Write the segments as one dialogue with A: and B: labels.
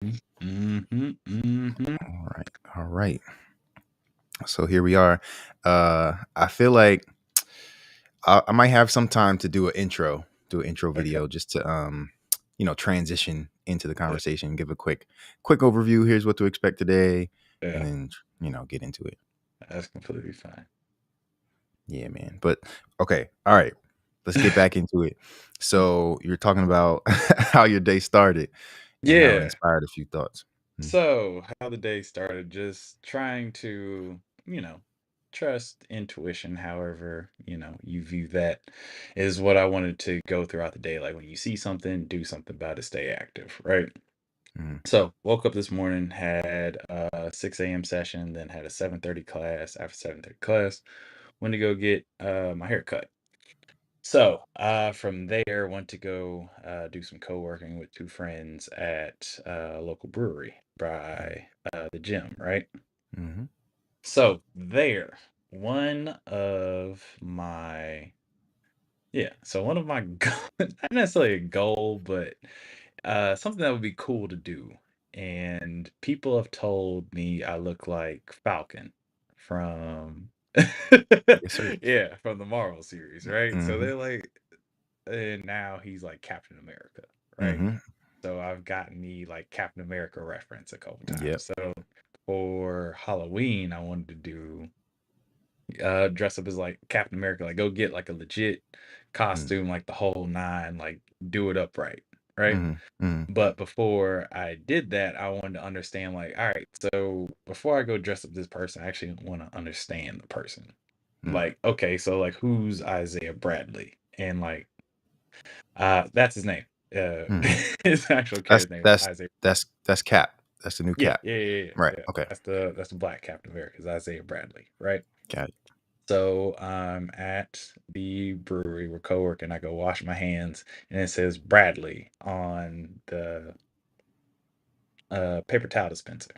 A: Mm-hmm. Mm-hmm.
B: All right. All right. So here we are. I feel like I might have some time to do an intro
A: Okay.
B: video just to transition into the
A: Yeah.
B: conversation, give a quick overview. Here's what to expect today, and
A: Yeah.
B: then get into it.
A: That's completely fine.
B: Yeah, man. But okay, all right. Let's get back into it. So you're talking about how your day started and how it
A: Yeah.
B: inspired a few thoughts. Mm,
A: So, how the day started, just trying to, trust intuition, however, you view that is what I wanted to go throughout the day. Like when you see something, do something about it, stay active, right?
B: mm,
A: So, woke up this morning, had a 6 a.m. session, then had a 7:30 class. After 7:30 class, went to go get my hair cut. So, from there, went to go do some co-working with two friends at a local brewery
B: mm,
A: by the gym, right?
B: mhm,
A: So, there, one of my, yeah, so one of my, not necessarily a goal, but something that would be cool to do. And people have told me I look like Falcon from,
B: yes, sir.
A: yeah, from the Marvel series, right? So
B: Mhm,
A: they're like, and now he's like Captain America, right?
B: mhm.
A: So I've gotten the like Captain America reference a couple
B: Yep.
A: times. So for Halloween, I wanted to do dress up as like Captain America, like go get like a legit
B: Mm,
A: costume, like the whole nine, like do it upright, right?
B: mhm, mhm,
A: But before I did that, I wanted to understand like, all right, so before I go dress up this person, I actually want to understand the person.
B: mm,
A: Like, okay, so like who's Isaiah Bradley? And like that's his name.
B: mhm.
A: His actual
B: That's
A: character name is
B: that's
A: Isaiah.
B: that's Cap. That's the new
A: Yeah,
B: Cap.
A: yeah, yeah, yeah,
B: Right.
A: yeah.
B: Okay.
A: That's the black Captain America, is Isaiah Bradley, right?
B: Got it.
A: So I'm at the brewery, we're co-working, I go wash my hands, and it says Bradley on the paper towel dispenser,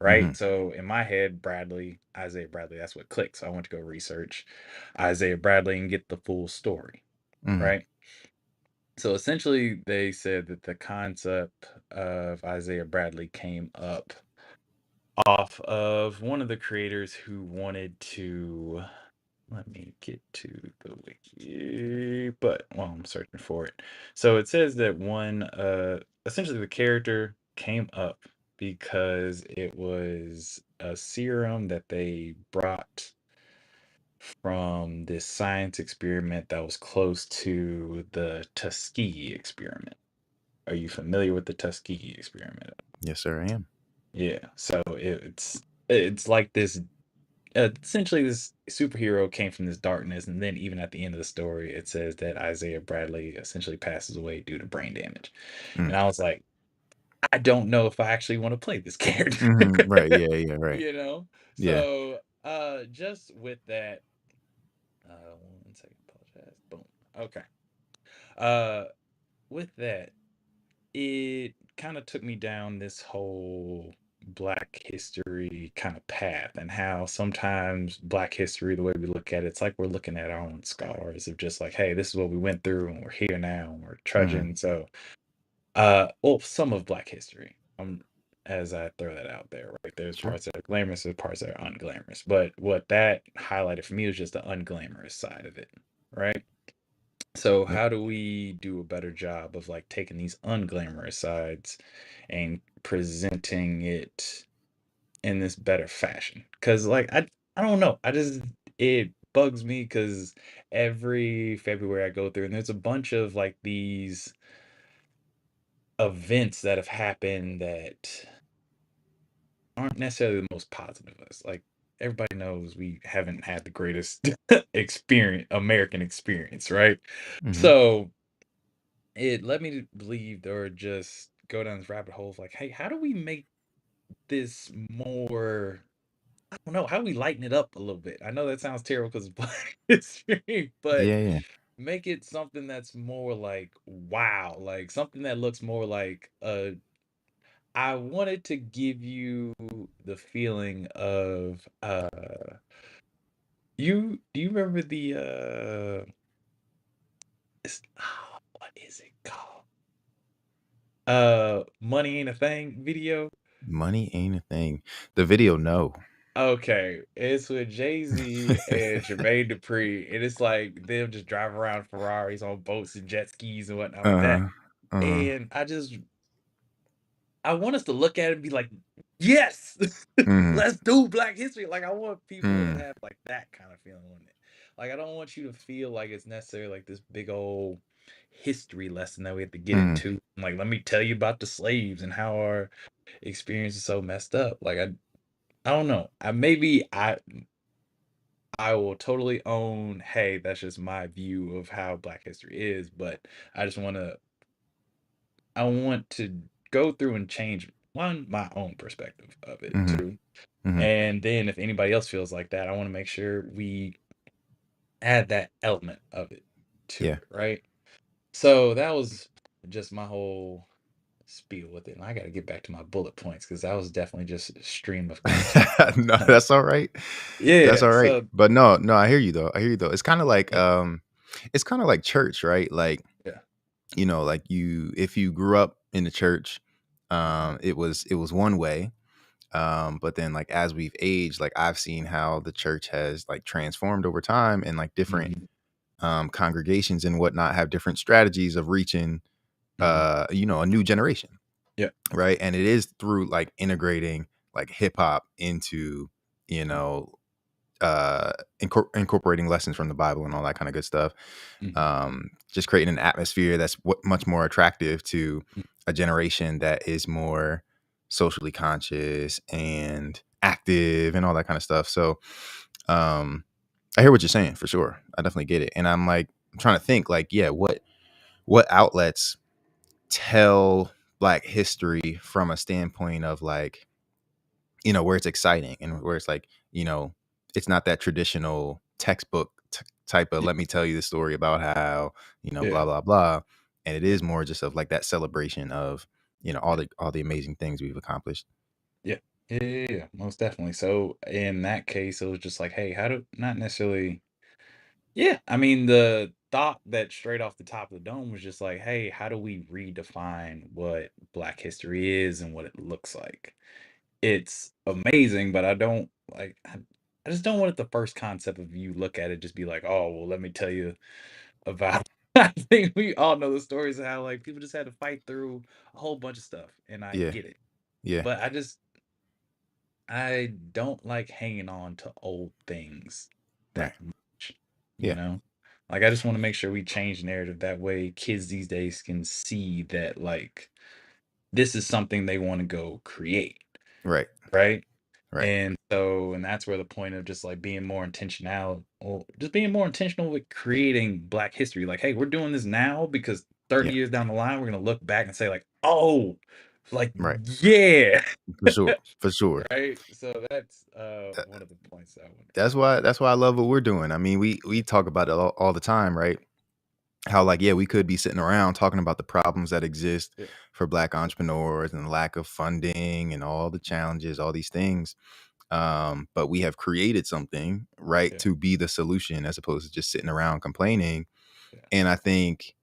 A: right?
B: Mhm,
A: So in my head, Bradley, Isaiah Bradley, that's what clicked. So I went to go research Isaiah Bradley and get the full story,
B: mhm,
A: right? So essentially, they said that the concept of Isaiah Bradley came up off of one of the creators who wanted to. Let me get to the wiki, but while I'm searching for it. So it says that essentially the character came up because it was a serum that they brought from this science experiment that was close to the Tuskegee experiment. Are you familiar with the Tuskegee experiment?
B: yes, sir. I am.
A: Yeah. So it's like this essentially this superhero came from this darkness, and then even at the end of the story it says that Isaiah Bradley essentially passes away due to brain damage.
B: Mm,
A: And I was like, I don't know if I actually want to play this character.
B: mhm. Right. Yeah. Yeah. Right.
A: you know?
B: Yeah.
A: So just with that, 1 second, apologize. Boom. Okay. Uh with that, it kind of took me down this whole black history kind of path, and how sometimes black history, the way we look at it, it's like we're looking at our own scars of just like, hey, this is what we went through and we're here now and we're
B: Mhm.
A: trudging. So well, some of black history, as I throw that out there, right? There's
B: Sure.
A: parts that are glamorous, there's parts that are unglamorous, but what that highlighted for me was just the unglamorous side of it, right? So
B: Yep.
A: how do we do a better job of like taking these unglamorous sides and presenting it in this better fashion? Because like I don't know, I just, it bugs me because every February I go through and there's a bunch of like these events that have happened that aren't necessarily the most positive of us. Like everybody knows we haven't had the greatest American experience, right?
B: Mhm.
A: So it led me to believe or just go down this rabbit hole of like, hey, how do we make this more, I don't know, how do we lighten it up a little bit? I know that sounds terrible because it's Black history, but
B: Yeah. Yeah.
A: make it something that's more like wow, like something that looks more like I wanted to give you the feeling of do you remember the what is it called? Money Ain't a Thing video?
B: Money ain't a thing. The video, no.
A: Okay, it's with Jay-Z and Jermaine Dupri, and it's like them just driving around Ferraris on boats and jet skis and whatnot like that.
B: Uh-huh. Uh-huh.
A: And I want us to look at it and be like, "Yes,
B: Mhm.
A: let's do Black History." Like, I want people to
B: Mm.
A: have like that kind of feeling on it. Like, I don't want you to feel like it's necessarily like this big old history lesson that we have to get
B: Mm.
A: into. Like, let me tell you about the slaves and how our experience is so messed up. Like, I don't know. I will totally own, hey, that's just my view of how Black history is, but I just I want to go through and change one, my own perspective of it
B: Mhm.
A: too.
B: Mhm.
A: And then if anybody else feels like that, I want to make sure we add that element of it to
B: Yeah.
A: it, right? So that was just my whole spiel with it. And I got to get back to my bullet points because that was definitely just a stream of conscious.
B: No, that's all right. That's
A: Yeah.
B: all right.
A: So
B: But no, no, I hear you though. I hear you though.
A: yeah,
B: It's kind of like church, right? Like,
A: yeah.
B: like if you grew up in the church,
A: Hmm.
B: it was one way. But then like as we've aged, like I've seen how the church has like transformed over time, and like different
A: Hmm.
B: congregations and whatnot have different strategies of reaching
A: Hmm.
B: a new generation,
A: Yeah.
B: right? And it is through like integrating like hip hop into, you know, incorporating lessons from the Bible and all that kind of good stuff.
A: Hmm.
B: Just creating an atmosphere that's much more attractive to a generation that is more socially conscious and active and all that kind of stuff. So, um, I hear what you're saying for sure. I definitely get it. And I'm trying to think like, yeah, what outlets tell Black history from a standpoint of like, where it's exciting and where it's like, it's not that traditional textbook type of
A: Yeah.
B: let me tell you the story about how,
A: Yeah.
B: blah blah blah. And it is more just of like that celebration of, all
A: Yeah.
B: the amazing things we've accomplished.
A: Yeah. Yeah, yeah, yeah, most definitely. So in that case, it was just like, hey, how do not necessarily, yeah. I mean, the thought that straight off the top of the dome was just like, hey, how do we redefine what Black history is and what it looks like? It's amazing, but I don't like I just don't want it the first concept of you look at it, just be like, oh, well, let me tell you about I think we all know the stories of how like people just had to fight through a whole bunch of stuff, and I
B: Yeah.
A: get it.
B: Yeah.
A: But I don't like hanging on to old things
B: Right.
A: that much, you
B: Yeah.
A: know? Like, I just want to make sure we change narrative. That way, kids these days can see that, like, this is something they want to go create,
B: Right.
A: right?
B: Right.
A: And that's where the point of just like being more intentional, or just being more intentional with creating Black history. Like, hey, we're doing this now because 30
B: Yeah.
A: years down the line, we're going to look back and say, like, oh, like,
B: Right.
A: yeah.
B: For sure. For sure.
A: Right? So that's
B: That-
A: one of the points I want to
B: that's
A: bring
B: why that's why I love what we're doing. I mean, we talk about it all the time, right? How like, yeah, we could be sitting around talking about the problems that exist
A: yeah,
B: for Black entrepreneurs and lack of funding and all the challenges, all these things. But we have created something, right,
A: yeah,
B: to be the solution as opposed to just sitting around complaining.
A: yeah,
B: And I think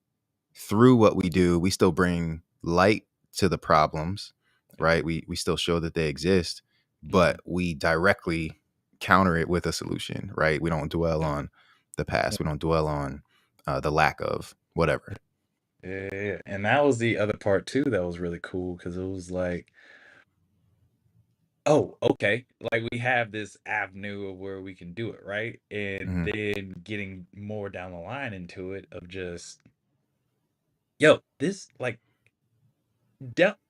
B: through what we do, we still bring light to the problems,
A: yeah.
B: right? We still show that they exist,
A: Mhm.
B: but we directly counter it with a solution, right? We don't dwell
A: Yeah,
B: on the
A: yeah,
B: past. We don't dwell on the lack of whatever.
A: yeah, yeah, yeah. And that was the other part too that was really cool because it was like, oh, okay, like we have this avenue of where we can do it, right? And
B: Hmm.
A: then getting more down the line into it of just, yo, this like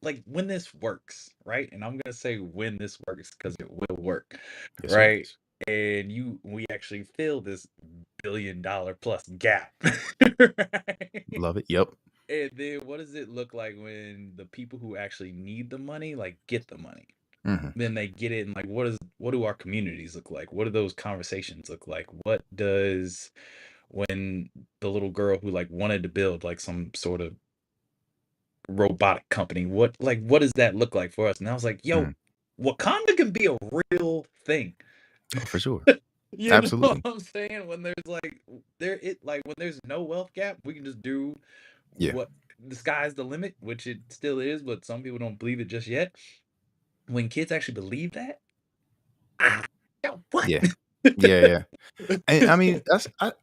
A: like when this works, right? And I'm gonna say when this works because it will work,
B: Yes, it
A: right?
B: is.
A: And we actually fill this $1 billion plus gap, right?
B: Love it. Yep.
A: And then what does it look like when the people who actually need the money like get the money?
B: Hmm.
A: Then they get it and like what do our communities look like? What do those conversations look like? What does when the little girl who like wanted to build like some sort of robotic company. What does that look like for us? And I was like,
B: Hmm.
A: yo, Wakanda can be a real thing.
B: Oh, for sure.
A: You know what
B: Absolutely.
A: I'm saying? When there's like when there's no wealth gap, we can just do
B: Yeah.
A: what the sky's the limit, which it still is, but some people don't believe it just yet. When kids actually believe that, ah, yo, what?
B: Yeah. Yeah, yeah. And I mean,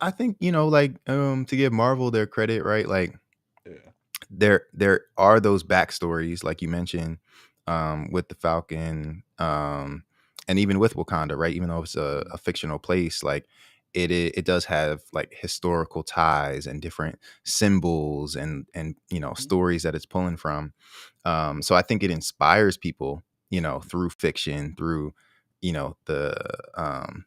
B: I think, like, to give Marvel their credit, right? Like,
A: Yeah.
B: there are those backstories, like you mentioned, with the Falcon, and even with Wakanda, right? Even though it's
A: Mhm,
B: a fictional place, like it does have like historical ties and different symbols and
A: mhm,
B: stories that it's pulling from. So I think it inspires people, through fiction, through you know the um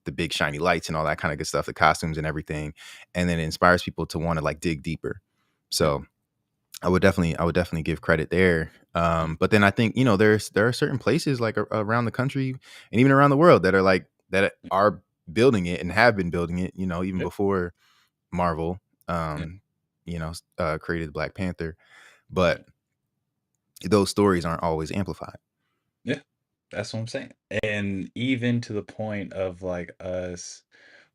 B: the big shiny lights and all that kind of good stuff, the costumes and everything, and then it inspires people to want to like dig deeper.
A: yeah,
B: So I would definitely give credit there.
A: mhm,
B: But then I think, there are certain places like around the country and even around the world that are like that
A: yeah,
B: are building it and have been building it, even
A: yeah,
B: before Marvel,
A: yeah,
B: created Black Panther.
A: yeah,
B: But those stories aren't always amplified.
A: yeah, that's what I'm saying. And even to the point of, like, us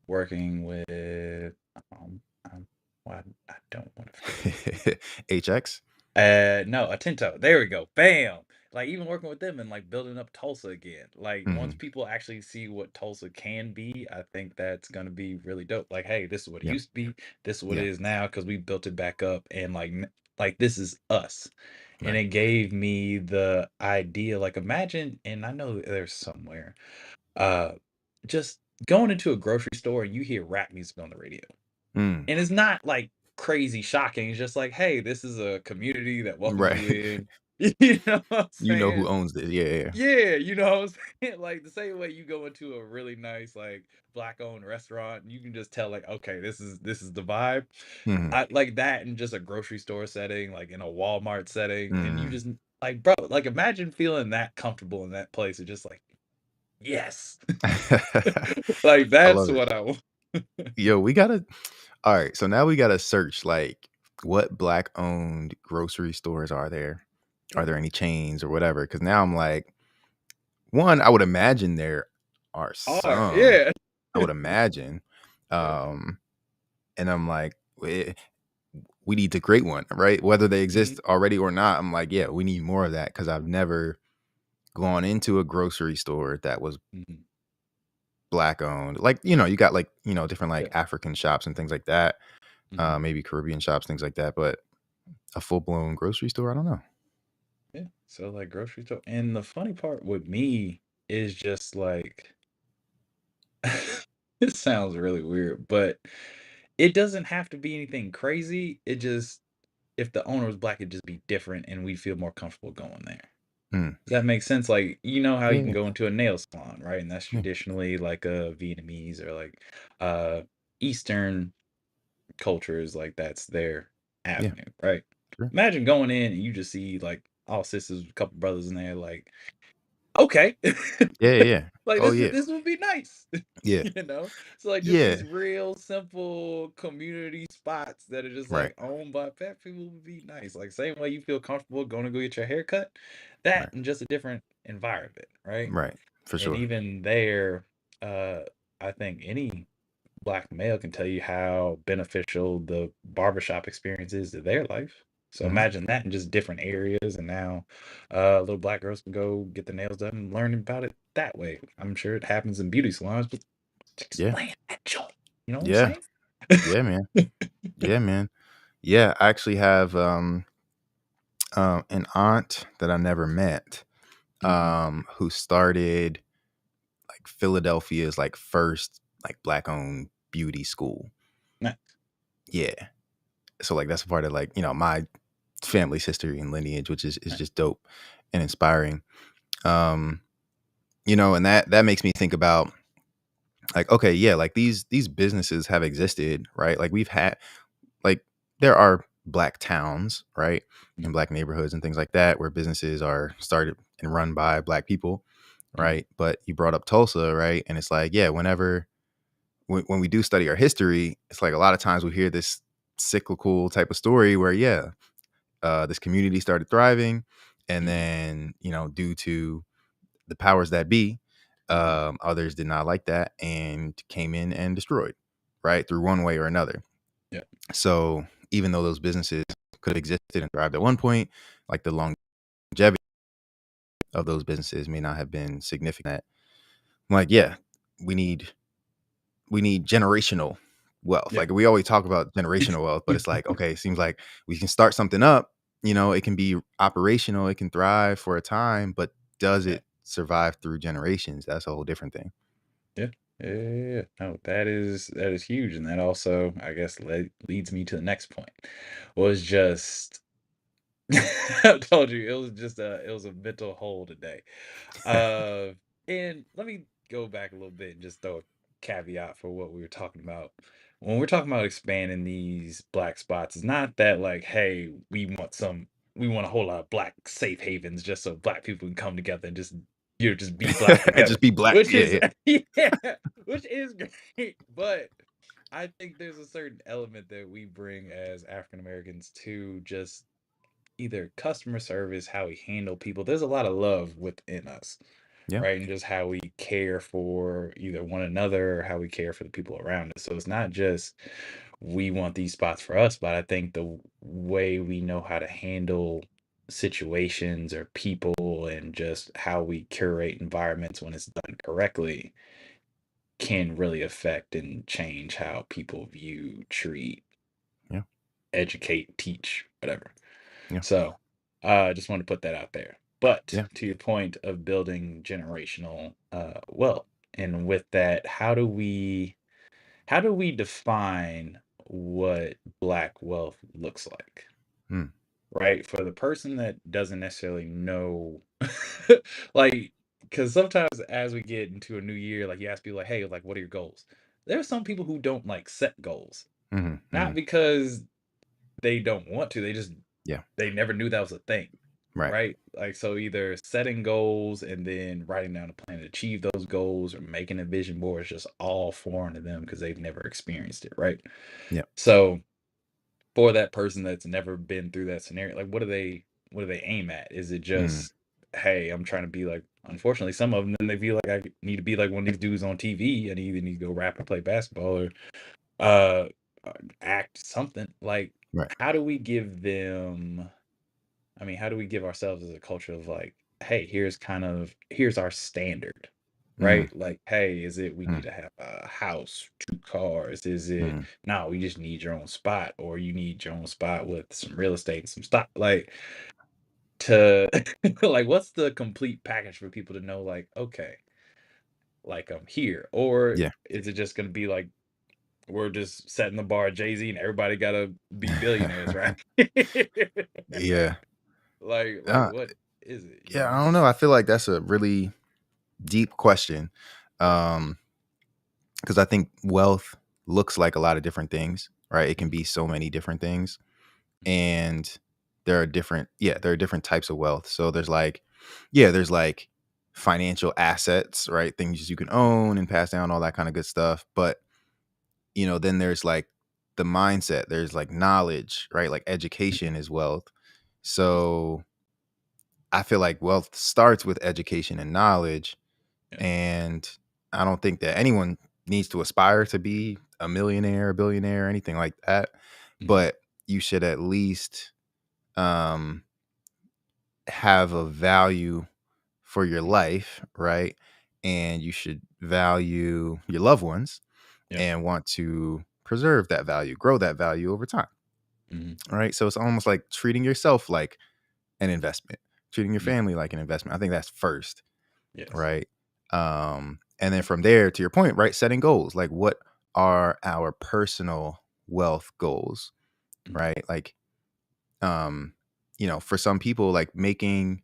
A: working with, um, well, I don't wanna forget the
B: HX.
A: no, Atento. There we go. Bam! Like, even working with them and, like, building up Tulsa again. Like, once
B: Hmm.
A: people actually see what Tulsa can be, I think that's gonna be really dope. Like, "Hey, this is what it
B: Yeah.
A: used to be. This is what
B: Yeah.
A: it is now because we built it back up, and, like, this is us." And
B: Right.
A: it gave me the idea, like, imagine and I know there's somewhere, uh, just going into a grocery store and you hear rap music on the radio.
B: Mm.
A: And it's not, like, crazy shocking, it's just like, "Hey, this is a community that welcomes you
B: Right.
A: in." You know what I'm
B: You know who
A: saying?
B: owns this. Yeah. Yeah.
A: Yeah, you know what I'm saying? Like, the same way you go into a really nice, like, black-owned restaurant, and you can just tell, like, "Okay, this is the vibe."
B: Hmm.
A: I like that in just a grocery store setting, like, in a Walmart setting, and you
B: Hmm.
A: just like, bro, like, imagine feeling that comfortable in that place, and just like, "Yes." Like,
B: I
A: that's
B: love it.
A: what I want.
B: Yo, we gotta. All right, so now we gotta search like what black owned grocery stores are there? Are
A: Yeah.
B: there any chains or whatever? Because now I'm like, one, I would imagine there are
A: Are,
B: some.
A: yeah.
B: I would imagine,
A: Yeah.
B: um, and I'm like, we need to create one, right? Whether they
A: Mhm,
B: exist already or not. I'm like, yeah, we need more of that because I've never gone into a grocery store that was
A: mhm.
B: black owned. Like, you got like, different
A: Yeah.
B: like African shops and things like that.
A: Mhm.
B: Maybe Caribbean shops, things like that. But a full blown grocery store, I don't know.
A: Yeah. So, like, grocery store and the funny part with me is just, like it sounds really weird, but it doesn't have to be anything crazy. It just if the owner was black, it'd just be different, and we'd feel more comfortable going there.
B: Mm.
A: Does that make sense? Like, you know how you can
B: Yeah,
A: go into a nail salon, right? And that's
B: yeah,
A: traditionally like a Vietnamese or like, uh, Eastern cultures, like, that's their
B: yeah,
A: avenue, right?
B: sure.
A: Imagine going in and you just see, like, all sisters, a couple brothers in there, like, "Okay."
B: Yeah, yeah, yeah.
A: Like,
B: Oh
A: this is
B: yeah,
A: this would be nice,
B: yeah,
A: you know? So, like, just
B: yeah.
A: these real simple community spots that are just,
B: Right,
A: like, owned by black people would be nice. Like, same way you feel comfortable going to go get your hair cut, that
B: right,
A: in just a different environment, right?
B: right, for
A: And
B: sure.
A: even there, uh, I think any black male can tell you how beneficial the barbershop experience is to their life. So
B: Hmm.
A: imagine that in just different areas, and now little black girls can go get the nails done and learn about it that way. I'm sure it happens in beauty salons, but
B: Yeah,
A: explain that joint. You know what I'm
B: yeah,
A: saying?
B: yeah, man. Yeah, man. Yeah, I actually have an aunt that I never met,
A: Mhm.
B: who started like Philadelphia's like first like black owned beauty school.
A: Nice.
B: Yeah. So like that's a part of like, my family's history and lineage, which is
A: Nice.
B: just dope and inspiring. Um, and that makes me think about like, okay, yeah, like these businesses have existed, right? Like we've had like there are black towns, right?
A: Mhm.
B: And black neighborhoods and things like that where businesses are started and run by black people,
A: Mhm.
B: right? But you brought up Tulsa, right? And it's like, yeah, when we do study our history, it's like a lot of times we hear this cyclical type of story where, yeah, this community started thriving, and
A: Mhm.
B: then due to the powers that be,
A: Mhm.
B: others did not like that and came in and destroyed, right, through one way or another.
A: Yeah.
B: So even though those businesses could have existed and thrived at one point, like the longevity of those businesses may not have been significant. I'm like, yeah, we need generational wealth.
A: Yeah.
B: Like we always talk about generational wealth, but it's like, okay, it seems like we can start something up, it can be operational, it can thrive for a time, but does
A: Yeah.
B: it survive through generations? That's a whole different thing.
A: Yeah. Yeah. Yeah. Yeah. No, that is huge, and that also, I guess, leads me to the next point. Was just I told you it was a mental hole today. Uh, and let me go back a little bit and just throw a caveat for what we were talking about. When we're talking about expanding these black spots, it's not that like, hey, we want a whole lot of black safe havens just so black people can come together and just be black together.
B: Just be black.
A: Which
B: Yeah,
A: is
B: yeah.
A: yeah, which is great. But I think there's a certain element that we bring as African Americans to just either customer service, how we handle people. There's a lot of love within us,
B: Yeah.
A: right? And just how we care for either one another or how we care for the people around us. So it's not just we want these spots for us, but I think the way we know how to handle situations or people and just how we curate environments when it's done correctly can really affect and change how people view, treat,
B: Yeah.
A: educate, teach, whatever.
B: Yeah.
A: So, I just want to put that out there. But
B: Yeah.
A: to your point of building generational wealth, and with that, how do we define what black wealth looks like?
B: Mm.
A: Right? For the person that doesn't necessarily know, like, because sometimes as we get into a new year, like you ask people, like, hey, like, what are your goals? There are some people who don't like set goals,
B: Hmm.
A: not
B: Hmm.
A: because they don't want to,
B: Yeah.
A: they never knew that was a thing.
B: Right.
A: Right? Like, so either setting goals and then writing down a plan to achieve those goals or making a vision board is just all foreign to them because they've never experienced it, right?
B: Yeah.
A: So for that person that's never been through that scenario, like what do they aim at? Is it
B: Mm.
A: just, hey, I'm trying to be like, unfortunately, some of them then they feel like I need to be like one of these dudes on TV and either need to go rap or play basketball or uh act something. Like,
B: Right.
A: how do we give them how do we give ourselves as a culture of like, hey, here's our standard,
B: Mm.
A: right? Like, hey, is it we
B: Mm.
A: need to have a house, two cars? Is it
B: Mm.
A: no, we just need your own spot, or you need your own spot with some real estate and some stock, like to like what's the complete package for people to know, like, okay, like I'm here, or
B: Yeah.
A: is it just gonna be like we're just setting the bar at Jay-Z and everybody gotta be billionaires, right?
B: Yeah.
A: Like
B: Uh,
A: what is it, you
B: yeah.
A: know?
B: I don't know. I feel like that's a really deep question.
A: Yeah.
B: Um, because I think wealth looks like a lot of different things, right? It can
A: Mhm,
B: be so many different things.
A: mhm,
B: And there are different types of wealth. So there's like financial assets, right? Things you can own and pass down, all that kind of good stuff. But, then there's like the mindset, there's like knowledge, right? Like
A: mhm,
B: education is wealth.
A: mhm.
B: So I feel like wealth starts with education and knowledge.
A: Yeah.
B: And I don't think that anyone needs to aspire to be a millionaire, a billionaire, or anything like that.
A: Mhm,
B: But you should at least um, have a value for your
A: mhm.
B: life, right? And you should value your loved ones
A: Yeah.
B: and want to preserve that value, grow that value over time,
A: Mhm,
B: right? So it's almost like treating yourself like an investment, treating your
A: mhm.
B: family like an investment. I think that's first,
A: Yes.
B: right? And then from there, to your point, right? Setting goals. Like, what are our personal wealth goals,
A: Mhm,
B: right? Like, for some people, like making,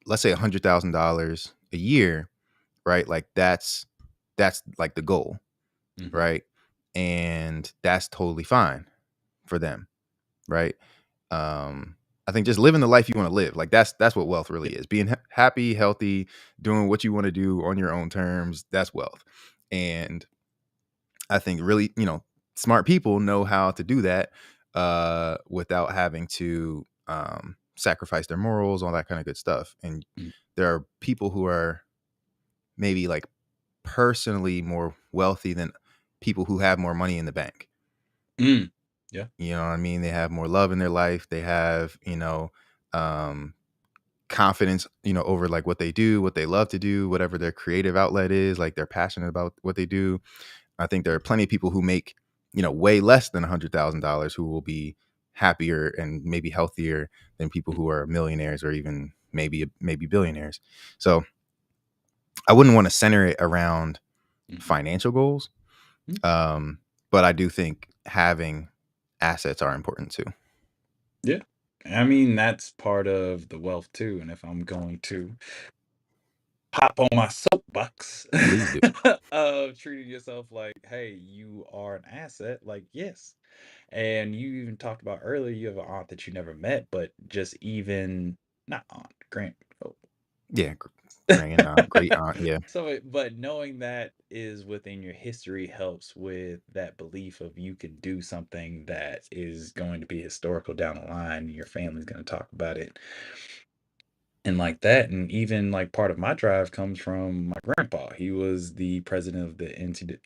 B: let's say, $100,000 a year, right? Like that's like the goal,
A: mhm.
B: right? And that's totally fine for them, right? I think just living the life you want to live, like that's what wealth
A: Yeah.
B: really is. Being happy, healthy, doing what you want to do on your own terms, that's wealth. And I think really, smart people know how to do that without having to sacrifice their morals, all that kind of good stuff. And
A: Mhm.
B: there are people who are maybe like personally more wealthy than people who have more money in the bank.
A: Mm. Yeah.
B: You know what I mean? They have more love in their life. They have, um, confidence, over like what they do, what they love to do, whatever their creative outlet is, like they're passionate about what they do. I think there are plenty of people who make, way less than $100,000 who will be happier and maybe healthier than people who are millionaires or even maybe billionaires. So I wouldn't want to center it around
A: Mhm.
B: financial goals.
A: Mhm.
B: Um, but I do think having assets are important too.
A: Yeah. I mean, that's part of the wealth too. And if I'm going to hop on my soapbox
B: Please do.
A: of treating yourself like, hey, you are an asset, like, yes. And you even talked about earlier, you have an aunt that you never met, but just even not aunt, grand. Oh.
B: Yeah, grand aunt, great aunt. Yeah.
A: But knowing that is within your history helps with that belief of you can do something that is going to be historical down the line. Your family's going to talk about it and like that. And even like part of my drive comes from my grandpa. He was the president of the NC,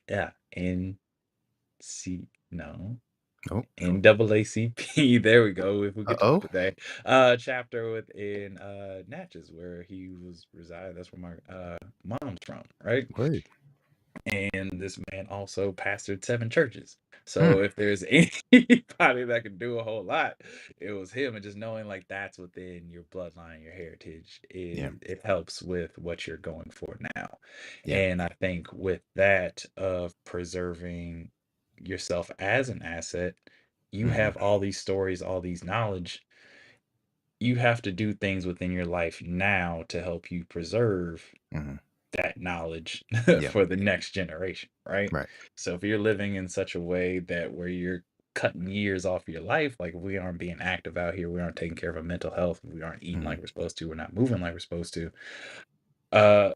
A: no,
B: Oh.
A: NAACP. There we go. If we could talk
B: Uh-oh.
A: today, chapter within Natchez, where he was residing. That's where my mom's from, right?
B: Word.
A: And this man also pastored 7 churches.
B: Mm,
A: So if there's anybody that could do a whole lot, it was him. And just knowing like that's within your bloodline, your heritage,
B: yeah.
A: it helps with what you're going for now.
B: Yeah.
A: And I think with that of preserving yourself as an asset, you
B: Hmm.
A: have all these stories, all these knowledge. You have to do things within your life now to help you preserve
B: Hmm.
A: that knowledge
B: Yeah.
A: for the next generation, right?
B: Right.
A: So if you're living in such a way that where you're cutting years off your life, like we aren't being active out here, we aren't taking care of our mental health, we aren't eating
B: Hmm.
A: like we're supposed to, we're not moving like we're supposed to, uh,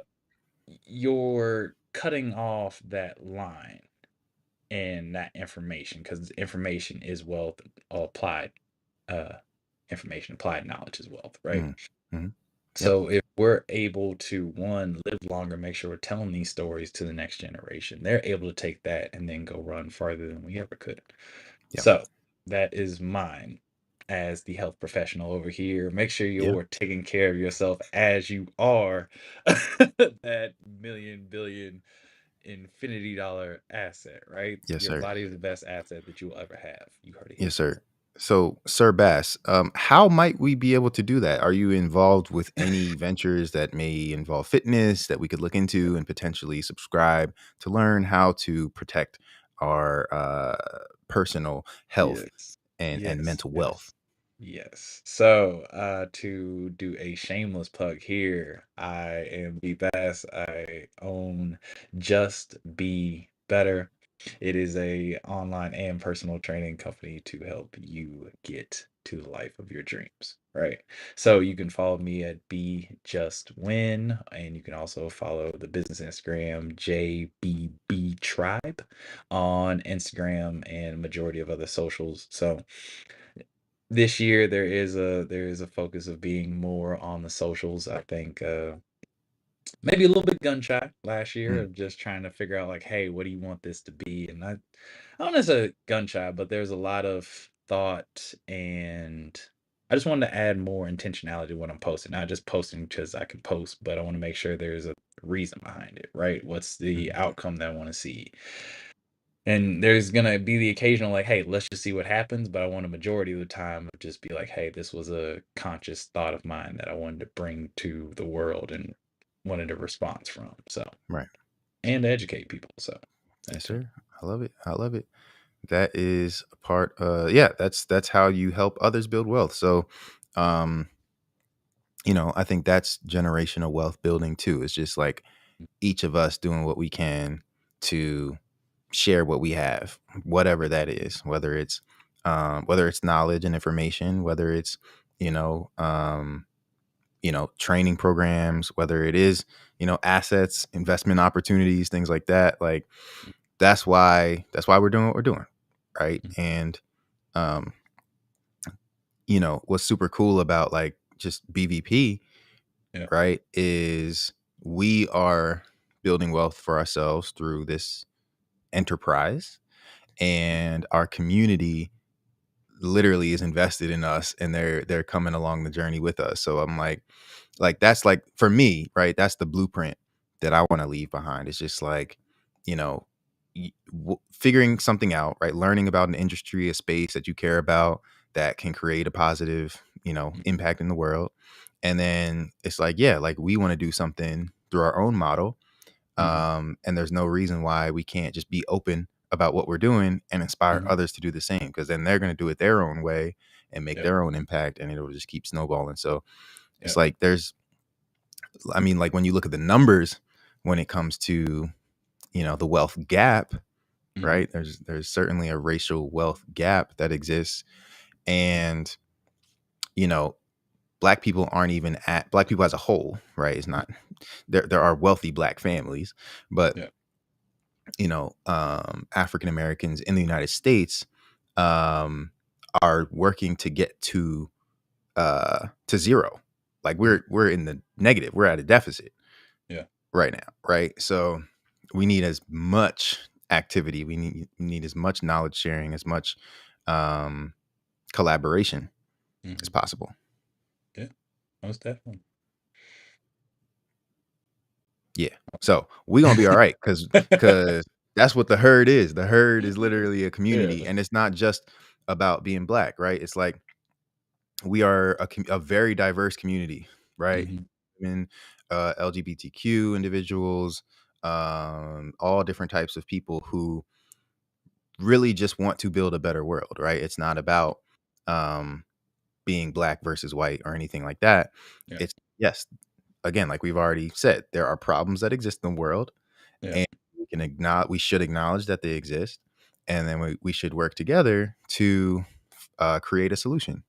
A: you're cutting off that line and that information because information is wealth, applied uh information, applied knowledge is wealth, right?
B: Hmm. Hmm. Yep.
A: So if we're able to one live longer, make sure we're telling these stories to the next generation, they're able to take that and then go run farther than we ever could.
B: Yep.
A: So that is mine as the health professional over here. Make sure
B: Yeah.
A: you're taking care of yourself as you are that million, billion, infinity dollar asset, right?
B: Yes,
A: Your
B: sir.
A: body is the best asset that you will ever have. You heard it here
B: Yes, sir.
A: first.
B: So, Sir Bass, how might we be able to do that? Are you involved with any ventures that may involve fitness that we could look into and potentially subscribe to learn how to protect our personal health
A: Yes.
B: and
A: Yes.
B: mental
A: Yes.
B: wealth?
A: Yes. So, to do a shameless plug here, I am the best. I own Just Be Better. It is a online and personal training company to help you get to the life of your dreams, right? So you can follow me at Be Just Win, and you can also follow the business Instagram JBB Tribe on Instagram and majority of other socials. So this year there is a focus of being more on the socials. I think maybe a little bit gun shy last year
B: Mm,
A: of just trying to figure out like, hey, what do you want this to be? And I don't necessarily gun shy, but there's a lot of thought and I just wanted to add more intentionality to what I'm posting. Not just posting because I can post, but I want to make sure there's a reason behind it, right? What's the
B: mm,
A: outcome that I want to see? And there's gonna be the occasional like, "Hey, let's just see what happens," but I want a majority of the time of just be like, "Hey, this was a conscious thought of mine that I wanted to bring to the world and wanted a response from." So,
B: right.
A: and to educate people, so that
B: Yes,
A: too.
B: sir. I love it. I love it. That is a part. Yeah, that's how you help others build wealth. So, um, I think that's generational wealth building too. It's just like each of us doing what we can to share what we have, whatever that is, whether it's knowledge and information, whether it's you know um, training programs, whether it is assets, investment opportunities, things like that. Like that's why we're doing what we're doing, right?
A: Mhm.
B: And um, what's super cool about like just BVP,
A: Yeah.
B: right, is we are building wealth for ourselves through this enterprise, and our community literally is invested in us, and they're coming along the journey with us. So I'm like that's like for me, right? That's the blueprint that I want to leave behind. It's just like, you know, figuring something out, right? Learning about an industry, a space that you care about that can create a positive,
A: Mhm.
B: impact in the world. And then it's like, yeah, like we want to do something through our own model.
A: Mhm.
B: And there's no reason why we can't just be open about what we're doing and inspire
A: Mhm.
B: others to do the same, because then they're going to do it their own way and make
A: Yep.
B: their own impact, and it'll just keep snowballing. So it's
A: Yep.
B: like I mean, like when you look at the numbers when it comes to, the wealth gap,
A: Mhm.
B: right? There's certainly a racial wealth gap that exists. And, you know, black people as a whole, right? It's not there are wealthy black families, but
A: Yep.
B: African Americans in the United States um, are working to get to zero. Like
A: Mhm.
B: we're in the negative. We're at a deficit
A: Yeah.
B: right now, right? So we need as much activity. We need as much knowledge sharing, as much um, collaboration as
A: Mhm.
B: possible.
A: Yeah. Most definitely.
B: Yeah. So we gonna be all right, because that's what the herd is. The herd is literally a community,
A: Yeah.
B: and it's not just about being black, right? It's like we are a very diverse community, right?
A: Mhm.
B: In LGBTQ individuals, all different types of people who really just want to build a better world, right? It's not about um, being black versus white or anything like that.
A: Yeah.
B: It's yes, again, like we've already said, there are problems that exist in the world,
A: Yeah.
B: and we should acknowledge that they exist, and then we should work together to create a solution.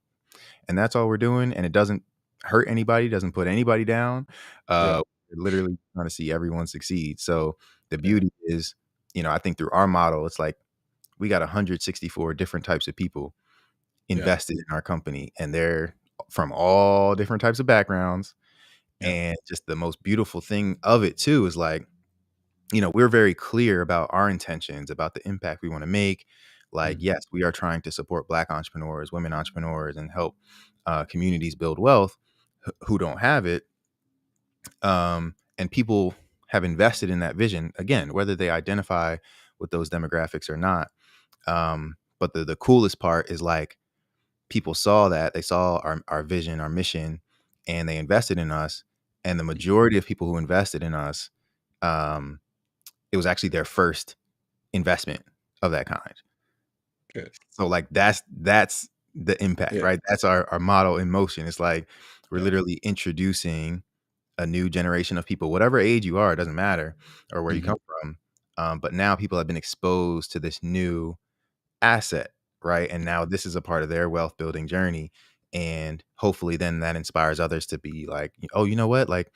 B: And that's all we're doing. And it doesn't hurt anybody, doesn't put anybody down.
A: Yeah.
B: We're literally trying to see everyone succeed. So the
A: Yeah.
B: beauty is, I think through our model, it's like we got 164 different types of people
A: Yeah.
B: invested in our company, and they're from all different types of backgrounds.
A: Yeah.
B: And just the most beautiful thing of it too is like, we're very clear about our intentions, about the impact we want to make. Like,
A: Mhm.
B: yes, we are trying to support Black entrepreneurs, women entrepreneurs, and help communities build wealth who don't have it. And people have invested in that vision, again, whether they identify with those demographics or not. But the coolest part is like people saw that, they saw our vision, our mission, and they invested in us. And the majority of people who invested in us, um, it was actually their first investment of that kind.
A: Good.
B: So like that's the impact,
A: Yeah.
B: right? That's our model in motion. It's like we're
A: Yeah.
B: literally introducing a new generation of people, whatever age you are, it doesn't matter, or where you
A: Mhm.
B: come from. But now people have been exposed to this new asset, right? And now this is a part of their wealth building journey. And hopefully then that inspires others to be like, oh, you know what? Like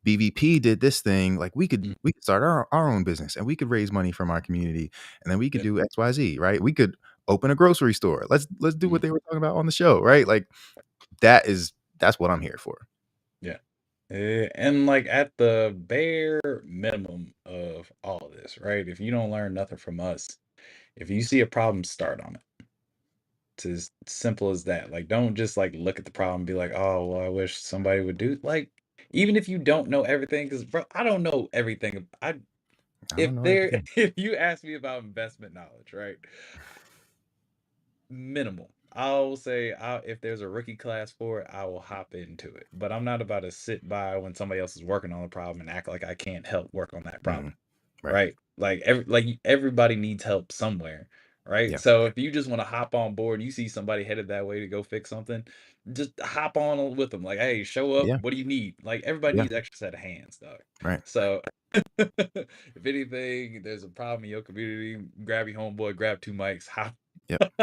B: BVP did this thing. Like
A: Mhm.
B: we could start our own business, and we could raise money from our community, and then we could
A: Yeah.
B: do XYZ, right? We could open a grocery store. Let's do what
A: Mhm.
B: they were talking about on the show, right? Like that's what I'm here for.
A: Yeah. And like at the bare minimum of all of this, right? If you don't learn nothing from us, if you see a problem, start on it. It's as simple as that. Like, don't just like look at the problem and be like, oh, well, I wish somebody would do like, even if you don't know everything, because bro, I don't know everything.
B: I
A: If
B: don't know
A: there,
B: everything.
A: if you ask me about investment knowledge, right? Minimal. I'll say if there's a rookie class for it, I will hop into it. But I'm not about to sit by when somebody else is working on a problem and act like I can't help work on that
B: Mhm.
A: problem.
B: Right.
A: Right? Everybody needs help somewhere. Right?
B: Yeah.
A: So if you just want to hop on board, you see somebody headed that way to go fix something, just hop on with them. Like, hey, show up.
B: Yeah.
A: What do you need? Like everybody
B: Yeah.
A: needs extra set of hands, dog.
B: Right.
A: So if anything, there's a problem in your community, grab your homeboy, grab two mics, hop
B: Yep.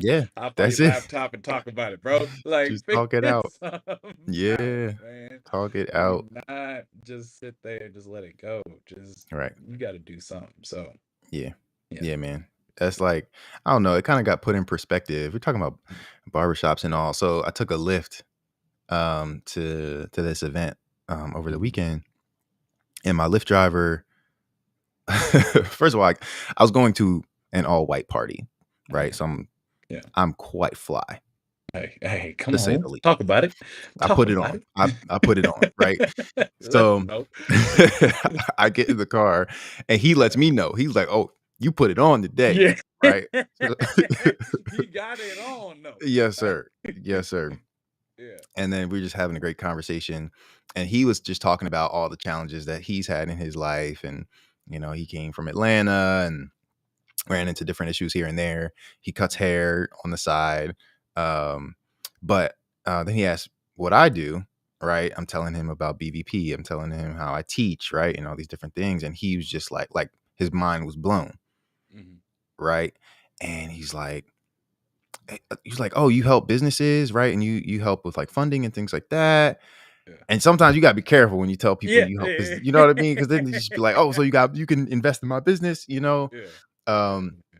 B: Yeah.
A: hop on your
B: That's it.
A: laptop and talk about it, bro. Like
B: Just talk it
A: figure
B: out.
A: something out,
B: Yeah.
A: man.
B: Talk it
A: Do
B: out.
A: not just sit there and just let it go. Just
B: Right.
A: you got to do something. So
B: Yeah.
A: yeah.
B: Yeah, man. That's like, I don't know, it kind of got put in perspective. We're talking about barbershops and all. So I took a lift to this event over the
A: Mhm.
B: weekend, and my Lyft driver first of all, I was going to an all white party, right?
A: Okay.
B: So I'm
A: Yeah.
B: I'm quite fly,
A: Hey, come
B: to say
A: on.
B: the least.
A: Talk about it.
B: I
A: Talk
B: put it
A: about
B: on.
A: it.
B: I put it on, right?
A: Let us
B: So
A: know.
B: I get in the car and he lets
A: Yeah.
B: me know. He's like, "Oh, you put it on today."
A: Yeah.
B: Right? So
A: You got it on though.
B: yes, sir. Yes, sir.
A: Yeah.
B: And then we're just having a great conversation. And he was just talking about all the challenges that he's had in his life. And, he came from Atlanta and ran into different issues here and there. He cuts
A: Mhm.
B: hair on the side. Um, but then he asked what I do, right? I'm telling him about BVP. I'm telling him how I teach, right? And all these different things. And he was just like his mind was blown,
A: Mhm.
B: right? And he's like, oh, you help businesses, right? And you help with like funding and things like that.
A: Yeah.
B: And sometimes you gotta be careful when you tell people
A: Yeah.
B: you help
A: Yeah.
B: business, you know what I mean? Because then you just be like, oh, so you can invest in my business, you know?
A: Yeah. Yeah.
B: Um,
A: Yeah.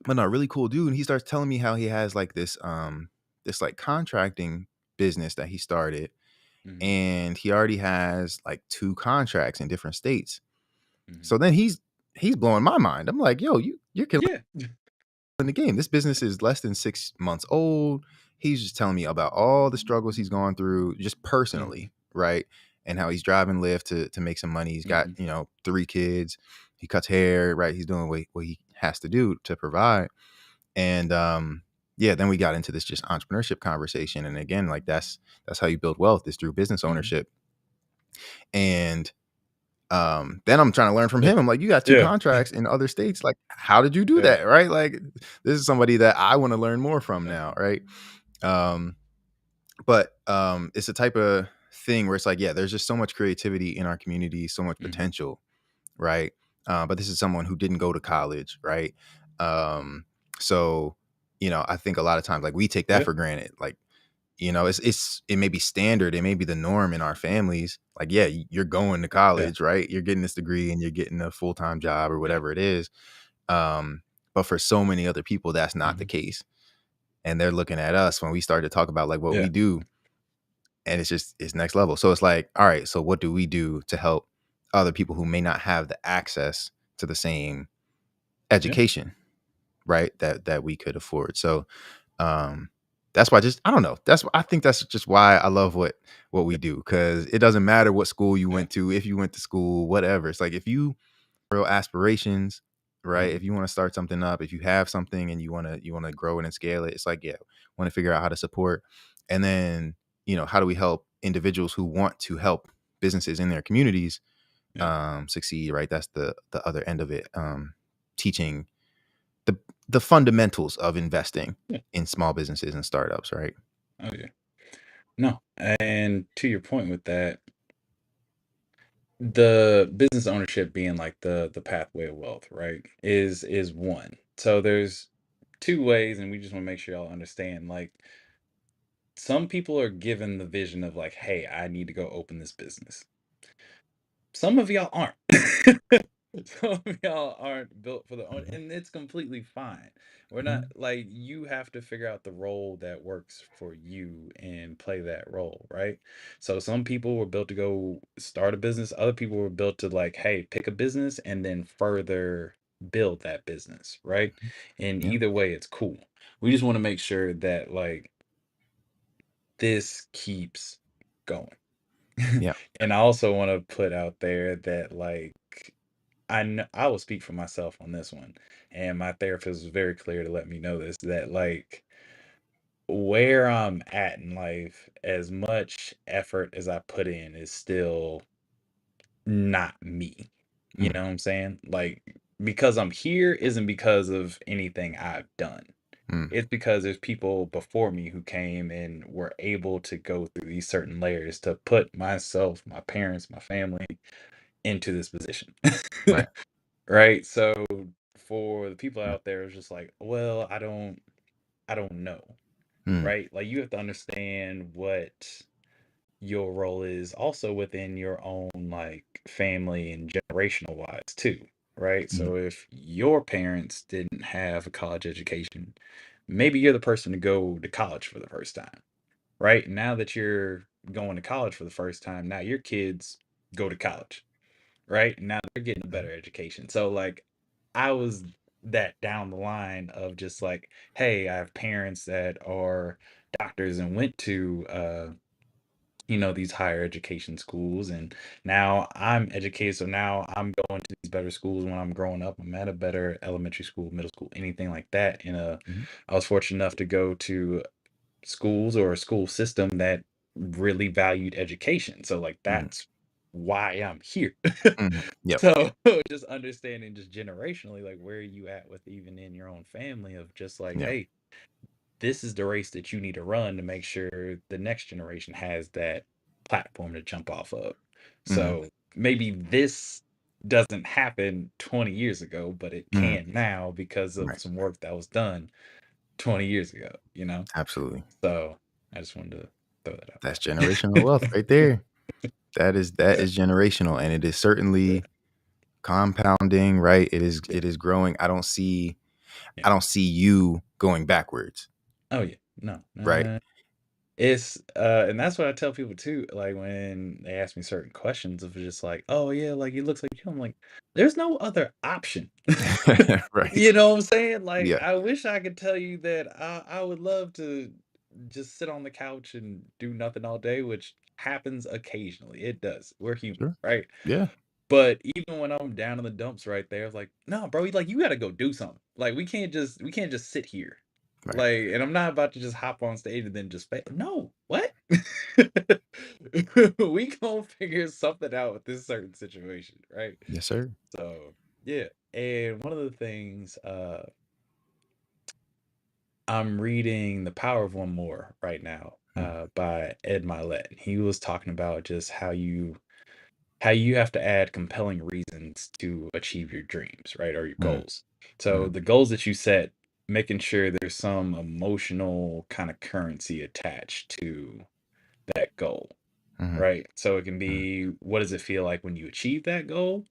B: but no, really cool dude. And he starts telling me how he has like this like contracting business that he started,
A: Mhm.
B: and he already has like 2 contracts in different states.
A: Mhm.
B: So then he's blowing my mind. I'm like, yo, you're killing
A: Yeah.
B: the game. This business is less than 6 months old. He's just telling me about all the struggles he's gone through just
A: Mhm.
B: personally, right? And how he's driving Lyft to make some money. He's got,
A: Mhm.
B: 3 kids. He cuts hair, right? He's doing what he has to do to provide. And yeah, then we got into this just entrepreneurship conversation. And again, like that's how you build wealth, is through business
A: Mhm.
B: ownership. And then I'm trying to learn from
A: Yeah.
B: him. I'm like, you got 2
A: Yeah.
B: contracts in other states. Like, how did you do
A: Yeah.
B: that? Right? Like, this is somebody that I want to learn more from
A: Yeah.
B: now, right? Um, but it's a type of thing where it's like, yeah, there's just so much creativity in our community, so much
A: Mhm.
B: potential, right? But this is someone who didn't go to college, right? Um, so I think a lot of times like we take that
A: Yeah.
B: for granted. Like, it may be standard, it may be the norm in our families. Like, yeah, you're going to
A: Yeah.
B: college, right? You're getting this degree and you're getting a full-time job or
A: Yeah.
B: whatever it is. But for so many other people, that's not the
A: Mhm.
B: case. And they're looking at us when we start to talk about like what we
A: Yeah.
B: do, and it's next level. So it's like, all right, so what do we do to help other people who may not have the access to the same
A: Yeah.
B: education, right? That we could afford. So um that's why, just I don't know, I think that's just why I love what we do, because it doesn't matter what school you
A: Yeah.
B: went to, if you went to school, whatever. It's like, if you real aspirations, right?
A: Mhm.
B: If you want to start something up, if you have something and you want to grow it and scale it, it's like, yeah, want to figure out how to support. And then how do we help individuals who want to help businesses in their communities
A: Yeah.
B: succeed, right? That's the other end of it. Teaching the the fundamentals of investing
A: Yeah.
B: in small businesses and startups, right?
A: Oh, yeah. No, and to your point with that, the business ownership being like the pathway of wealth, right? Is one. So there's two ways, and we just want to make sure y'all understand. Like some people are given the vision of like, hey, I need to go open this business. Some of y'all aren't. Some of y'all aren't built for the own,
B: Mhm.
A: and it's completely fine. We're not
B: Mhm.
A: like you have to figure out the role that works for you and play that role, right? So some people were built to go start a business, other people were built to like, hey, pick a business and then further build that business, right? And
B: Yeah.
A: either way, it's cool. We just want to make sure that like this keeps going.
B: Yeah.
A: And I also want to put out there that like I will speak for myself on this one, and my therapist was very clear to let me know this that like where I'm at in life, as much effort as I put in is still not me. You
B: Mm.
A: know what I'm saying? Like because I'm here isn't because of anything I've done.
B: Mm.
A: It's because there's people before me who came and were able to go through these certain layers to put myself, my parents, my family into this position.
B: Right.
A: Right? So for the people out there, it's just like, well, I don't know.
B: Mm.
A: Right? Like you have to understand what your role is also within your own like family and generational wise too. Right?
B: Mm.
A: So if your parents didn't have a college education, maybe you're the person to go to college for the first time. Right? Now that you're going to college for the first time, now your kids go to college, right? Now they're getting a
B: Mhm.
A: better education. So like I was that down the line of just like, hey, I have parents that are doctors and went to these higher education schools, and now I'm educated, so now I'm going to these better schools. When I'm growing up, I'm at a better elementary school, middle school, anything like that. And
B: Mhm.
A: I was fortunate enough to go to schools or a school system that really valued education. So like
B: Mhm.
A: that's why I'm here.
B: Mhm. Yep.
A: So just understanding just generationally, like where are you at with even in your own family of just like,
B: Yep.
A: hey, this is the race that you need to run to make sure the next generation has that platform to jump off of.
B: Mhm.
A: So maybe this doesn't happen 20 years ago, but it
B: Mhm.
A: can now because of
B: Right.
A: some work that was done 20 years ago,
B: Absolutely.
A: So I just wanted to throw that out
B: That's generational
A: there.
B: wealth right there. That is generational, and it is
A: Yeah,
B: certainly compounding, right? It is
A: yeah,
B: it is growing.
A: yeah.
B: I don't see you going backwards,
A: Oh yeah, no,
B: right?
A: it's and that's what I tell people too. Like when they ask me certain questions of just like, oh yeah, like it looks like you. I'm like, there's no other option.
B: Right.
A: You know what I'm saying? Like,
B: Yeah.
A: I wish I could tell you that I would love to just sit on the couch and do nothing all day, which happens occasionally. It does. We're human,
B: Sure.
A: right?
B: Yeah.
A: But even when I'm down in the dumps right there, it's like, no, bro, like you gotta go do something. Like we can't just sit here.
B: Right.
A: Like, and I'm not about to just hop on stage and then just fail. No, what? We gonna figure something out with this certain situation, right?
B: Yes, sir.
A: So yeah. And one of the things I'm reading The Power of One More right now,
B: Mm.
A: by Ed Milet. He was talking about just how you have to add compelling reasons to achieve your dreams, right? Or your
B: Mm.
A: goals. So
B: Mhm.
A: the goals that you set, making sure there's some emotional kind of currency attached to that goal,
B: Mhm.
A: right? So it can
B: Mhm.
A: be, what does it feel like when you achieve that goal?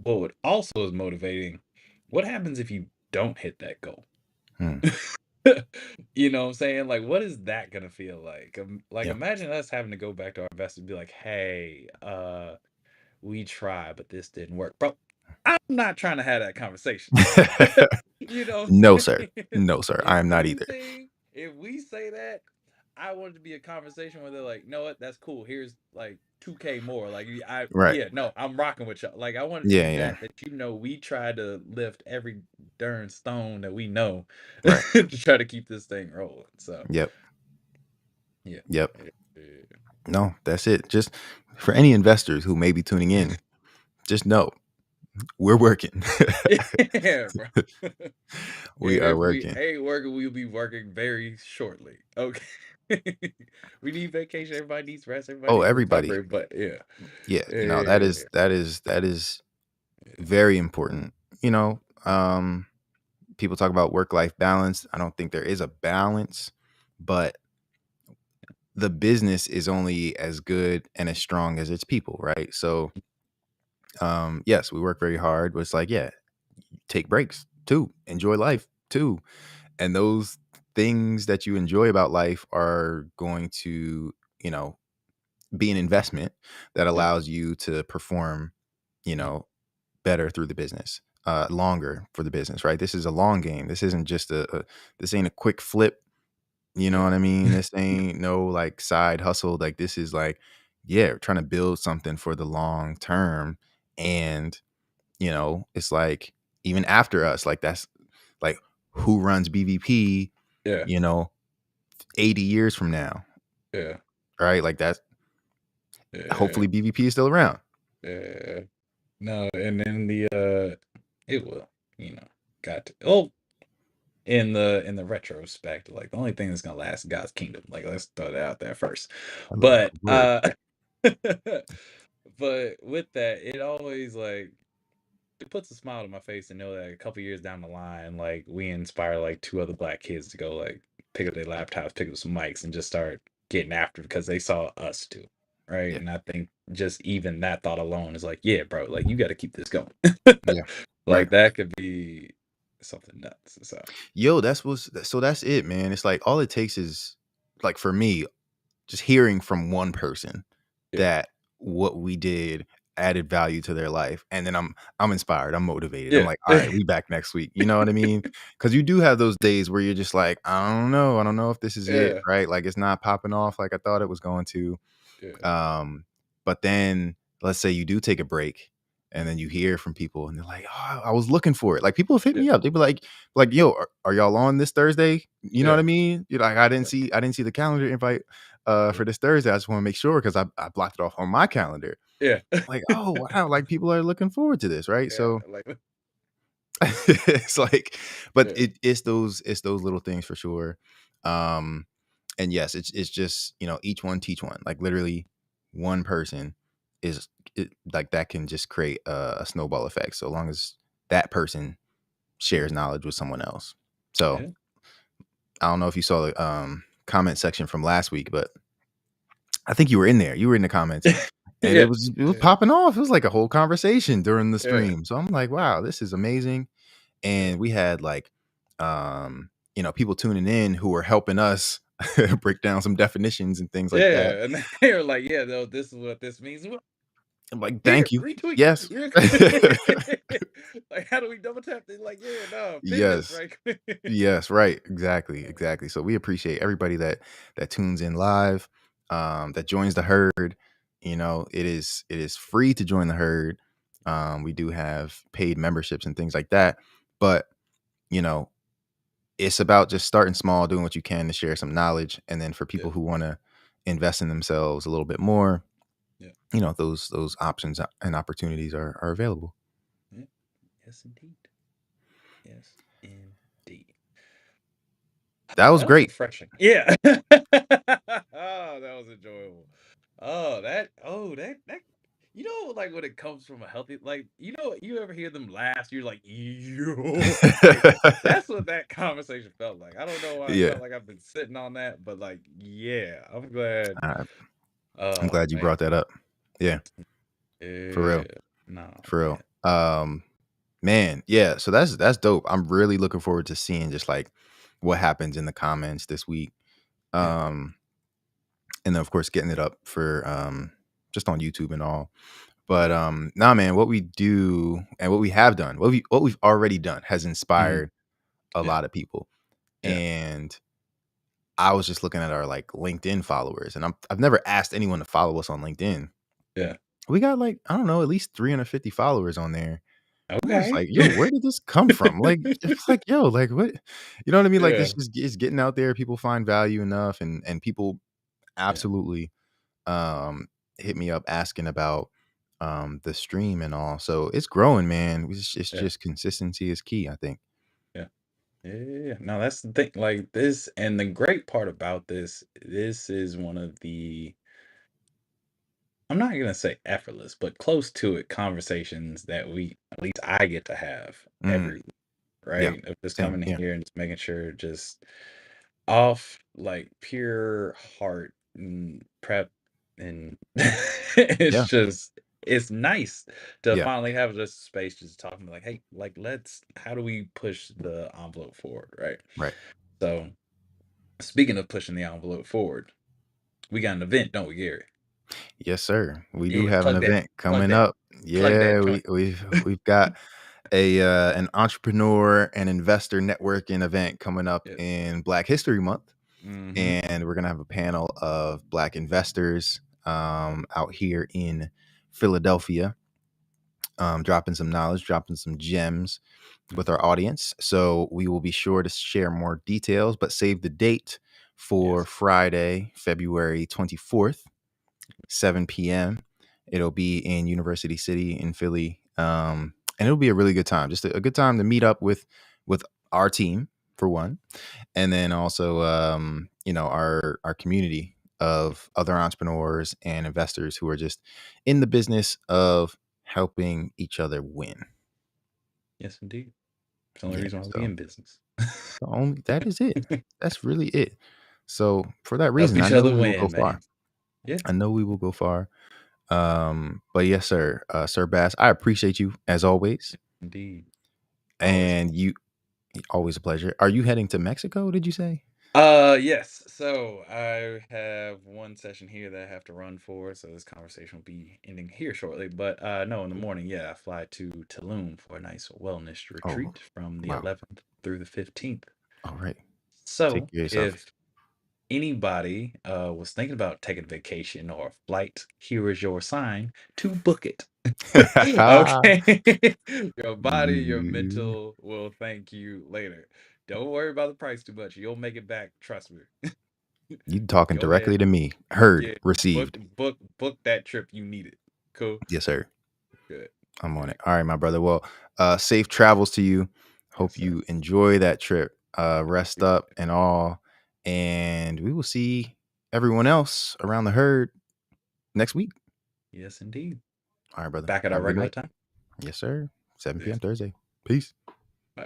A: What also is motivating, what happens if you don't hit that goal?
B: Mm.
A: You know what I'm saying? Like, what is that gonna feel like? Like,
B: Yeah.
A: imagine us having to go back to our investors and be like, "Hey, we tried, but this didn't work, bro." I'm not trying to have that conversation. You know
B: No,
A: what
B: sir.
A: I'm saying?
B: No, sir. I am not either.
A: If we say that, I want it to be a conversation where they're like, "No, what? That's cool. Here's like 2K more." Like,
B: Right.
A: yeah, no, I'm rocking with y'all. Like, I want it to
B: Yeah,
A: be
B: yeah.
A: that we try to lift every darn stone that we know
B: Right.
A: to try to keep this thing rolling. So,
B: Yep.
A: yeah.
B: Yep.
A: Yeah,
B: No, that's it. Just for any investors who may be tuning in, just know we're working.
A: yeah, bro.
B: We are
A: If we
B: working.
A: ain't working, we'll be working very shortly. Okay. We need vacation. Everybody needs rest. Everybody
B: Oh,
A: needs
B: everybody.
A: recovery. But yeah.
B: Yeah. No, that
A: Yeah.
B: is that is very important. You know, people talk about work-life balance. I don't think there is a balance, but the business is only as good and as strong as its people, right? So, yes, we work very hard, but it's like, yeah, take breaks too, enjoy life too. And those things that you enjoy about life are going to, you know, be an investment that
A: Yeah.
B: allows you to perform, you
A: Yeah.
B: know, better through the business, longer for the business, right? This is a long game. This isn't just this ain't a quick flip. You know
A: Yeah.
B: what I mean? This ain't no like side hustle. Like this is like, yeah, we're trying to build something for the long term. And, you know, it's like even after us, like that's like who runs BVP,
A: Yeah.
B: you know, 80 years from now,
A: Yeah.
B: right? Like that's
A: Yeah.
B: hopefully BVP is still around.
A: Yeah. No, and then it will, you know, got to. Oh, in the retrospect, like the only thing that's gonna last is God's kingdom. Like let's throw that out there first.
B: I love
A: But
B: God's word.
A: but with that, it always like it puts a smile on my face to know that a couple years down the line, like we inspire like two other black kids to go like pick up their laptops, pick up some mics, and just start getting after it because they saw us too. Right.
B: Yeah.
A: And I think just even that thought alone is like, yeah, bro, like you got to keep this going.
B: Yeah. Right.
A: Like that could be something nuts. So
B: Yo, so that's it, man. It's like all it takes is like for me, just hearing from one person
A: yeah.
B: that what we did added value to their life, and then I'm inspired, I'm motivated. I'm
A: Yeah.
B: like, all right, we back next week. You know what I mean? Because you do have those days where you're just like, I don't know if this is it,
A: Yeah.
B: right? Like it's not popping off like I thought it was going to.
A: Yeah.
B: But then let's say you do take a break and then you hear from people and they're like, oh, I was looking for it. Like people have hit
A: Yeah.
B: me up. They'd be like, yo, are y'all on this Thursday? You know what I
A: Yeah.
B: mean? You're like, I didn't see the calendar invite
A: Yeah.
B: for this Thursday. I just want to make sure because I blocked it off on my calendar.
A: Yeah.
B: Like, oh wow, like people are looking forward to this, right?
A: Yeah.
B: So
A: Like,
B: it's like, but
A: yeah.
B: it's those little things for sure. Um, and yes, it's just, each one teach one. Like literally, one person like that can just create a snowball effect. So long as that person shares knowledge with someone else. So
A: Yeah.
B: I don't know if you saw the comment section from last week, but I think you were in there. You were in the comments, and
A: Yeah.
B: it was
A: Yeah.
B: popping off. It was like a whole conversation during the
A: Yeah.
B: stream. So I'm like, wow, this is amazing.
A: Yeah.
B: And we had like people tuning in who were helping us break down some definitions and things like that.
A: Yeah. And they were like, yeah, no, this is what this means. Well,
B: I'm like,
A: here,
B: thank you.
A: retweet.
B: Yes.
A: Like, how do we double tap? They're like, yeah, no, pin this
B: Yes.
A: right quick.
B: Yes, right. Exactly. So we appreciate everybody that tunes in live, that joins the herd. It is free to join the herd. We do have paid memberships and things like that, but you know, it's about just starting small, doing what you can to share some knowledge, and then for
A: Yeah.
B: people who want to invest in themselves a little bit more,
A: Yeah.
B: those options and opportunities are available.
A: Yeah. Yes, indeed. Yes, indeed.
B: That was
A: That was
B: great.
A: refreshing. Yeah. Oh, that was enjoyable. That like when it comes from a healthy, like, you ever hear them laugh, you're like, yo, like that's what that conversation felt like. I don't know why I
B: Yeah.
A: felt like I've been sitting on that, but like, yeah, I'm glad.
B: I, I'm
A: Oh
B: glad you
A: man.
B: brought that up. Yeah, for
A: Yeah.
B: real.
A: No,
B: For
A: man.
B: real. Man, yeah. So that's dope. I'm really looking forward to seeing just like what happens in the comments this week.
A: Yeah.
B: Um, and then of course getting it up for just on YouTube and all. But nah, man, what we do and what we have done, what we've already done has
A: Mhm.
B: inspired a
A: Yeah.
B: lot of people.
A: Yeah.
B: And I was just looking at our like LinkedIn followers, and I've never asked anyone to follow us on LinkedIn.
A: Yeah.
B: We got like, I don't know, at least 350 followers on there. And I was
A: Okay.
B: like, yo, where did this come from? Like, it's like, yo, like what? You know what I mean? Like
A: Yeah.
B: this just is getting out there. People find value enough, and people
A: Yeah.
B: absolutely um hit me up asking about the stream and all. So it's growing, man. It's
A: Yeah.
B: just consistency is key, I think.
A: Yeah. Yeah. No, that's the thing. Like this, and the great part about this is one of the, I'm not gonna say effortless, but close to it conversations that at least I get to have
B: Mm,
A: every week,
B: yeah.
A: right? Of just
B: Same.
A: coming
B: Yeah.
A: here and just making sure, just off like pure heart and prep, and it's
B: Yeah.
A: just, it's nice to
B: Yeah.
A: finally have this space just talking like, hey, like, how do we push the envelope forward, right?
B: Right.
A: So speaking of pushing the envelope forward, we got an event, don't we, Gary?
B: Yes, sir. We do
A: Yeah,
B: have an event
A: plug
B: coming
A: that,
B: up.
A: plug
B: Yeah,
A: that joint.
B: we've got a an entrepreneur and investor networking event coming up
A: Yes.
B: in Black History Month,
A: Mm-hmm.
B: and we're gonna have a panel of Black investors out here in Philadelphia, dropping some knowledge, dropping some gems with our audience. So we will be sure to share more details, but save the date for
A: Yes.
B: Friday, February 24th, 7 p.m. It'll be in University City in Philly. And it'll be a really good time. Just a good time to meet up with our team for one, and then also our community of other entrepreneurs and investors who are just in the business of helping each other win.
A: Yes, indeed. It's the only
B: Yeah.
A: reason why we
B: So
A: in business.
B: the only that is it. That's really it. So for that
A: Help
B: reason, I
A: each
B: know
A: other
B: we will go
A: win,
B: far.
A: man. Yeah.
B: I know we will go far. But yes, sir, Sir Bass, I appreciate you as always,
A: Indeed. Always.
B: and you always a pleasure. Are you heading to Mexico? Did you say?
A: Yes. So I have one session here that I have to run for, so this conversation will be ending here shortly. But no, in the morning, yeah, I fly to Tulum for a nice wellness
B: Oh,
A: retreat from the
B: wow.
A: 11th through the 15th.
B: All right. Take
A: So
B: care of yourself.
A: if anybody was thinking about taking a vacation or a flight, here is your sign to book it. Okay. Your body, your
B: you
A: mental will thank you later. Don't worry about the price too much. You'll make it back. Trust me.
B: you talking
A: Go ahead.
B: directly to me. Heard,
A: Yeah. Book,
B: received.
A: book that trip. You need it. Cool.
B: Yes, sir.
A: Good.
B: I'm on
A: Good.
B: it. All right, my brother. Well, safe travels to you.
A: Yes,
B: Hope
A: sir.
B: you enjoy that trip. Rest
A: Appreciate
B: up
A: it.
B: and all. And we will see everyone else around the herd next week.
A: Yes, indeed.
B: All right, brother.
A: Back at our
B: Have a good
A: regular
B: night.
A: time.
B: Yes, sir. 7
A: Yes.
B: p.m. Thursday. Peace.